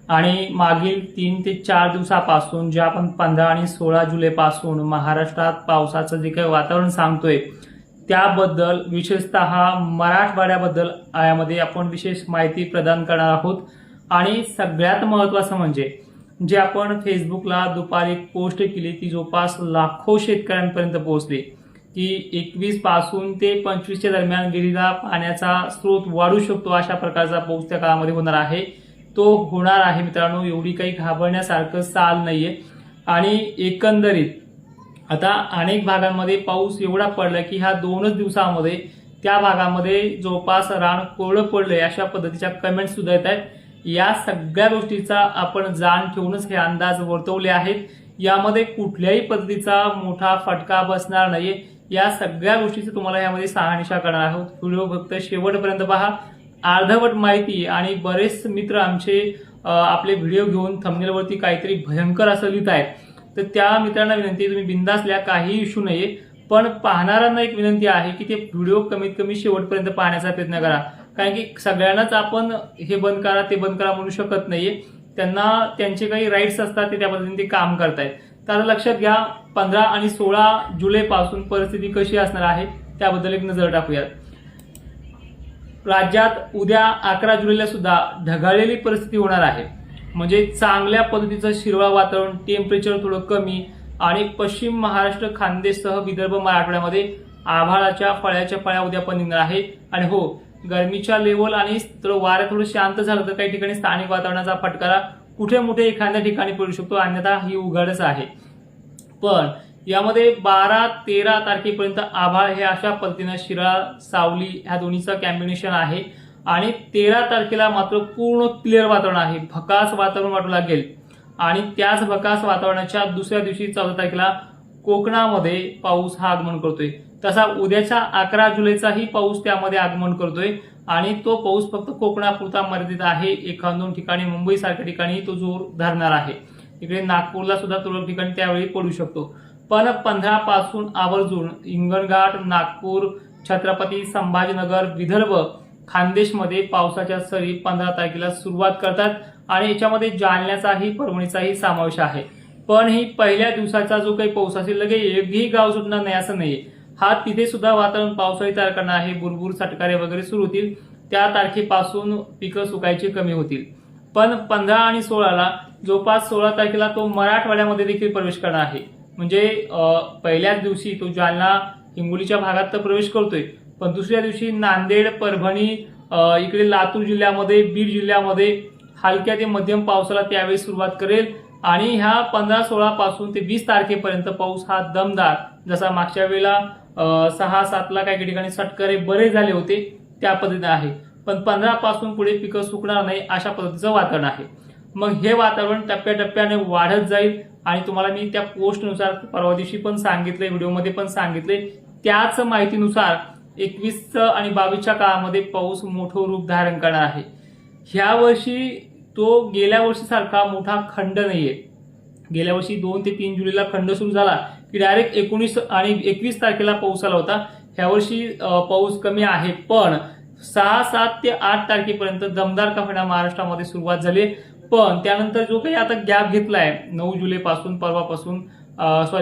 आणि मागील 3 ते 4 दिवसापासून जे आपण 15 आणि 16 जुलैपासून महाराष्ट्रात पावसाचं जे काही वातावरण सांगतोय त्याबद्दल विशेषतः मराठवाड्याबद्दल यामध्ये आपण विशेष माहिती प्रदान करणार आहोत। आणि सगळ्यात महत्त्वाचं म्हणजे जे आपण फेसबुकला दुपारी पोस्ट केली ती जवळपास लाखो शेतकऱ्यांपर्यंत पोहोचली की 21 पासून ते 25 च्या दरम्यान विहिरीला पाण्याचा स्रोत वाढू शकतो अशा प्रकारचा पाऊस त्या काळामध्ये होणार आहे। तो होणार आहे मित्रांनो, एवढी काही घाबरण्यासारखं चाल नाहीये। आणि एकंदरीत आता अनेक भागांमध्ये पाऊस एवढा पडला की ह्या 2च दिवसामध्ये त्या भागामध्ये जवळपास रान कोरडं पडलंय अशा पद्धतीच्या कमेंट्स सुद्धा येत आहेत। या सगळ्या गोष्टीचा आपण जाण ठेवूनच हे अंदाज वर्तवले आहेत। यामध्ये कुठल्याही पद्धतीचा मोठा फटका बसणार नाहीये। या सगळ्या गोष्टीची तुम्हाला यामध्ये शहानिशा करणार आहोत। व्हिडिओ फक्त शेवटपर्यंत पहा। अर्धवट माहिती आणि बरेच मित्र आमचे आपले व्हिडिओ घेऊन थंबनेलवरती काहीतरी भयंकर असं लिहित आहेत, तर त्या मित्रांना विनंती आहे तुम्ही बिंदास लिहा, काही इश्यू नाहीये। पण पाहणाऱ्यांना एक विनंती आहे की ते व्हिडिओ कमीत कमी शेवटपर्यंत पाहण्याचा प्रयत्न करा, कारण की सगळ्यांनाच आपण हे बंद करा ते बंद करा म्हणू शकत नाहीये। त्यांना त्यांचे काही राईट्स असतात ते त्या पद्धतीने ते काम करतायत। तर आता लक्षात घ्या 15 आणि 16 जुलैपासून परिस्थिती कशी असणार आहे त्याबद्दल एक नजर टाकूयात। राज्यात उद्या 11 जुलैला सुद्धा ढगाळलेली परिस्थिती होणार आहे, म्हणजे चांगल्या पद्धतीचं शिरवाळ वातावरण, टेम्परेचर थोडं कमी आणि पश्चिम महाराष्ट्र, खानदेशसह विदर्भ, मराठवाड्यामध्ये आभाळाच्या फळ्याच्या फळ्या उद्या पण निघणार आहे। आणि हो, गरमीच्या लेवल आणि वारं थोडं शांत झालं तर काही ठिकाणी स्थानिक वातावरणाचा फटकारा कुठे मोठे एखाद्या ठिकाणी पडू शकतो, अन्यथा ही उघडच आहे। पण यामध्ये 12-13 तारखेपर्यंत आभाळ हे अशा पद्धतीनं शिराळ सावली ह्या दोन्हीचं कॉम्बिनेशन आहे। आणि 13 तारखेला मात्र पूर्ण क्लिअर वातावरण आहे, भकास वातावरण वाटू लागेल। आणि त्याच भकास वातावरणाच्या दुसऱ्या दिवशी 14 तारखेला कोकणामध्ये पाऊस हा आगमन करतोय। तसा उद्याच्या 11 जुलैचाही पाऊस त्यामध्ये आगमन करतोय आणि तो पाऊस फक्त कोकणापुरता मर्यादित आहे। 1-2 ठिकाणी मुंबई सारख्या ठिकाणी तो जोर धरणार आहे। इकडे नागपूरला सुद्धा तुरळक ठिकाणी त्यावेळी पडू शकतो। पण 15 पासून आवर्जून हिंगणघाट, नागपूर, छत्रपती संभाजीनगर, विदर्भ, खानदेशमध्ये पावसाच्या सरी 15 तारखेला सुरुवात करतात आणि याच्यामध्ये जालन्याचाही परभणीचाही समावेश आहे। पण ही पहिल्या दिवसाचा जो काही पाऊस असेल लगे एकही गाव सुटणार नाही असं नाहीये, हा तिथे सुद्धा वातावरण पावसाळी तयार करणार आहे। बुरबुर, सटकारे वगैरे सुरू होतील, त्या तारखेपासून पिकं सुकायची कमी होतील। पण 15 आणि 16ला जवळपास 16 तारखेला तो मराठवाड्यामध्ये देखील प्रवेश करणार आहे, म्हणजे पहिल्याच दिवशी तो जालना, हिंगोलीच्या भागात तर प्रवेश करतोय, पण दुसऱ्या दिवशी नांदेड, परभणी, इकडे लातूर जिल्ह्यामध्ये, बीड जिल्ह्यामध्ये हलक्या ते मध्यम पावसाला त्यावेळी सुरुवात करेल। आणि ह्या 15-16 पासून ते 20 तारखेपर्यंत पाऊस हा दमदार, जसा मागच्या वेळेला 6-7ला काही ठिकाणी सटकरे बरे झाले होते त्या पद्धतीने आहे। पण 15 पासून पुढे पिकं सुकणार नाही अशा पद्धतीचं वातावरण आहे। मग हे वातावरण टप्प्याटप्प्याने वाढत जाईल आणि तुम्हाला मी त्या पोस्टनुसार परवा दिवशी पण सांगितले, व्हिडिओमध्ये पण सांगितले, त्याच माहितीनुसार 21 आणि 22च्या काळामध्ये पाऊस मोठं रूप धारण करणार आहे। ह्या वर्षी तो गेल्या वर्षीसारखा मोठा खंड नाहीये। गेल्या वर्षी 2 ते 3 जुलैला खंड सुरू झाला की डायरेक्ट 19 आणि 21 तारखेला पाऊस आला होता। ह्या वर्षी पाऊस कमी आहे, पण 6, 7 ते 8 तारखेपर्यंत दमदार का होईना महाराष्ट्रामध्ये सुरुवात झाली। पण त्यानंतर जो काही आता गॅप घेतलाय 9 जुलैपासून, परवापासून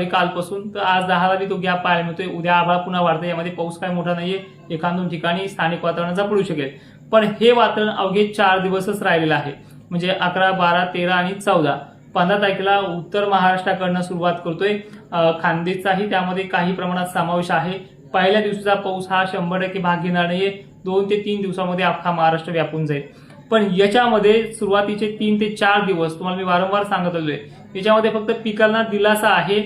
कालपासून, तर आज 10ला बी तो गॅप पाहायला मिळतोय। उद्या आभाळ पुन्हा वाढतंय, यामध्ये पाऊस काय मोठा नाहीये, 1-2 ठिकाणी स्थानिक वातावरणाचा पडू शकेल। पण हे वातावरण अवघे 4 दिवसच राहिलेलं आहे, म्हणजे 11, 12, 13 आणि 14। 15 तारखेला उत्तर महाराष्ट्राकडनं सुरुवात करतोय, खानदेशचाही त्यामध्ये काही प्रमाणात समावेश आहे। पहिल्या दिवसाचा पाऊस हा 100% भाग घेणार नाहीये, 2 ते 3 दिवसामध्ये अख्खा महाराष्ट्र व्यापून जाईल। पण याच्यामध्ये सुरुवातीचे 3 ते 4 दिवस तुम्हाला मी वारंवार सांगत आलोय, याच्यामध्ये फक्त पिकांना दिलासा आहे।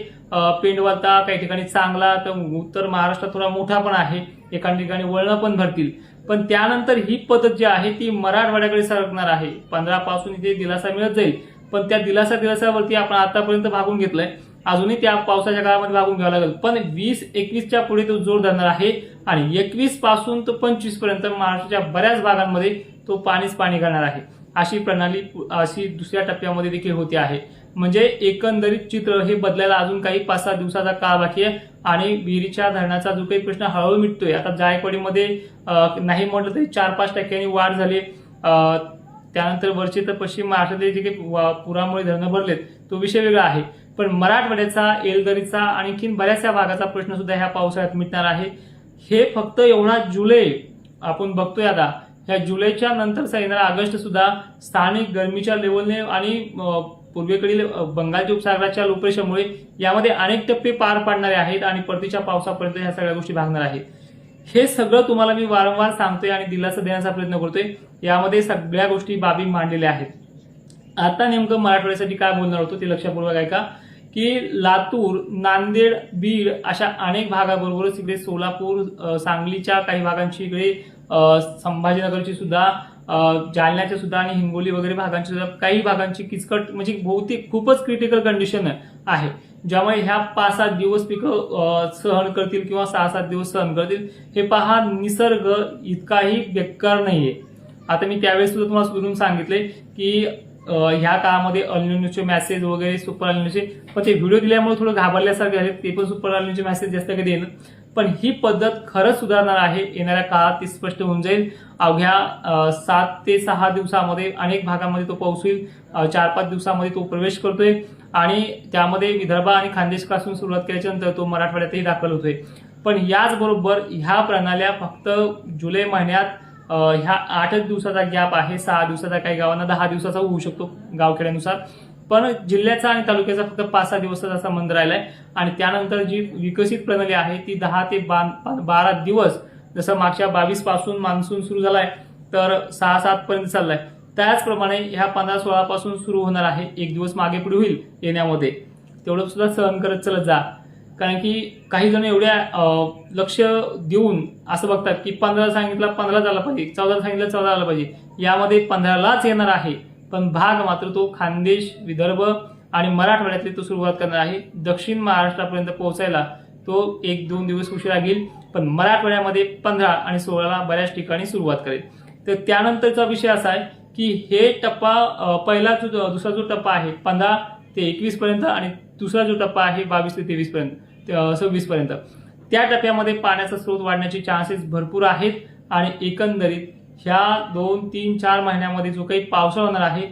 पेंडवलता काही ठिकाणी चांगला, तर उत्तर महाराष्ट्रात थोडा मोठा पण आहे, एका ठिकाणी वळणं पण भरतील। पण त्यानंतर ही पद्धत जी आहे ती मराठवाड्याकडे सरकणार आहे। 15 पासून इथे दिलासा मिळत जाईल, पण त्या दिलासावरती आपण आतापर्यंत भागून घेतलंय, अजूनही त्या पावसाच्या काळामध्ये भागून घ्यावं लागेल। पण 20-21च्या पुढे तो जोर धरणार आहे आणि 21 पासून तर 25 पर्यंत महाराष्ट्राच्या बऱ्याच भागांमध्ये तो पाणीच पाणी करणार आहे। अशी प्रणाली अशी दुसऱ्या टप्प्यामध्ये देखील होते आहे। म्हणजे एकंदरीत चित्र हे बदलायला अजून काही 5-6 दिवसाचा काळ बाकी आहे आणि विहिरीच्या धरणाचा जो काही प्रश्न हळूहळू मिटतोय। आता जायकवाडीमध्ये नाही म्हटलं तरी 4-5 टक्क्यांनी वाढ झाली, त्यानंतर वरचे तर पश्चिम महाराष्ट्रातले जे काही पुरामुळे धरणं भरलेत तो विषय वेगळा आहे, पण मराठवाड्याचा, येलदरीचा आणखीन बऱ्याचशा भागाचा प्रश्न सुद्धा ह्या पावसाळ्यात मिटणार आहे. हे फक्त एवढा जुलै आपण बघतोय आता, ह्या जुलैच्या नंतरचा येणारा ऑगस्ट सुद्धा स्थानिक गरमीच्या लेवलने आणि पूर्वेकडील बंगालच्या उपसागराच्या लो प्रेशरमुळे यामध्ये अनेक टप्पे पार पाडणारे आहेत आणि परतीच्या पावसापर्यंत ह्या सगळ्या गोष्टी भागणार आहेत. हे सगळं तुम्हाला मी वारंवार सांगतोय आणि दिलासा देण्याचा प्रयत्न करतोय. यामध्ये सगळ्या गोष्टी बाबी मांडलेल्या आहेत. आता नेमकं मराठवाड्यासाठी काय बोलणार होतो ते लक्षपूर्वक ऐका की लातूर, नांदेड, बीड अशा अनेक भागाबरोबरच इकडे सोलापूर, सांगलीच्या काही भागांची, इकडे संभाजीनगरची सुद्धा, जालन्याच्या सुद्धा आणि हिंगोली वगैरे भागांची सुद्धा काही भागांची किचकट म्हणजे बहुतेक खूपच क्रिटिकल कंडिशन आहे, ज्यामुळे ह्या 5-7 दिवस पिकं सहन करतील किंवा 6-7 दिवस सहन करतील. हे पहा, निसर्ग इतकाही बेकार नाहीये. आता मी त्यावेळेस सुद्धा तुम्हाला सुधरून सांगितले की ह्या काळामध्ये अल्निनोचे मेसेज वगैरे, सुपर अल्निनोचे, पण ते व्हिडिओ दिल्यामुळे थोडं घाबरल्यासारखे आहेत. ते पण सुपर अल्निनोचे मेसेज जास्त कधी येणार, पण ही पद्धत खरंच सुधारणार आहे. येणाऱ्या काळात ती स्पष्ट होऊन जाईल. अवघ्या 7 ते 6 दिवसामध्ये अनेक भागामध्ये तो पाऊस होईल. 4-5 दिवसामध्ये तो प्रवेश करतोय आणि त्यामध्ये विदर्भ आणि खानदेशपासून सुरुवात केल्याच्या नंतर तो मराठवाड्यातही दाखल होतोय. पण याचबरोबर ह्या प्रणाल्या फक्त जुलै महिन्यात ह्या 8 दिवसाचा गॅप आहे. 6 दिवसाचा, काही गावांना 10 दिवसाचा होऊ शकतो गावखेड्यानुसार, पण जिल्ह्याचा आणि तालुक्याचा फक्त 5-6 दिवसाचा संबंध राहिलाय. आणि त्यानंतर जी विकसित प्रणाली आहे ती 10 ते 12 दिवस, जसं मागच्या 22 पासून मान्सून सुरू झालाय तर 6-7 पर्यंत चाललाय, त्याचप्रमाणे ह्या 15-16 पासून सुरू होणार आहे. 1 दिवस मागे पुढे होईल येण्यामध्ये, तेवढं सुद्धा सहन करत चलत जा. कारण की काही जण एवढ्या लक्ष देऊन असं बघतात की 15 सांगितलं 15 झाला पाहिजे, 14 सांगितलं 14 झाला पाहिजे, यामध्ये 15लाच येणार आहे. पण भाग मात्र तो खानदेश, विदर्भ आणि मराठवाड्यातले तो सुरुवात करणार आहे. दक्षिण महाराष्ट्रापर्यंत पोहोचायला तो 1-2 दिवस उशिरा घेईल, पण मराठवाड्यामध्ये 15 आणि 16ला बऱ्याच ठिकाणी सुरुवात करेल. तर त्यानंतरचा विषय असा आहे की हे टप्पा, पहिला दुसरा जो टप्पा आहे 15 ते 21 पर्यंत आणि दुसरा जो टप्पा आहे 22 ते 23 पर्यंत, 26 पर्यंत, त्या टप्प्यामध्ये पाण्याचा स्रोत वाढण्याचे चान्सेस भरपूर आहेत. आणि एकंदरीत ह्या 2, 3, 4 महिन्यामध्ये जो काही पावसाळा होणार आहे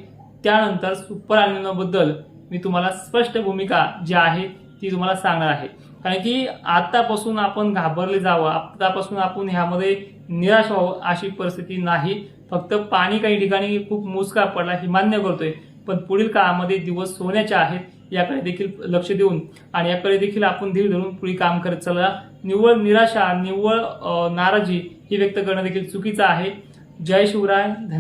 त्यानंतर सुपर अल्निनोबद्दल मी तुम्हाला स्पष्ट भूमिका जी आहे ती तुम्हाला सांगणार आहे. कारण की आतापासून आपण घाबरले जावं, आतापासून आपण ह्यामध्ये निराश व्हावं अशी परिस्थिती नाही. फक्त पाणी काही ठिकाणी खूप मोजका पडला हे मान्य करतोय, पण पुढील काळामध्ये दिवस सोन्याचे आहेत. याकडे देखील लक्ष देऊन आणि याकडे देखील आपण धीर धरून पुढे काम करत चला. निव्वळ निराशा, निव्वळ नाराजी ही व्यक्त करणं देखील चुकीचं आहे. जय शिवराय.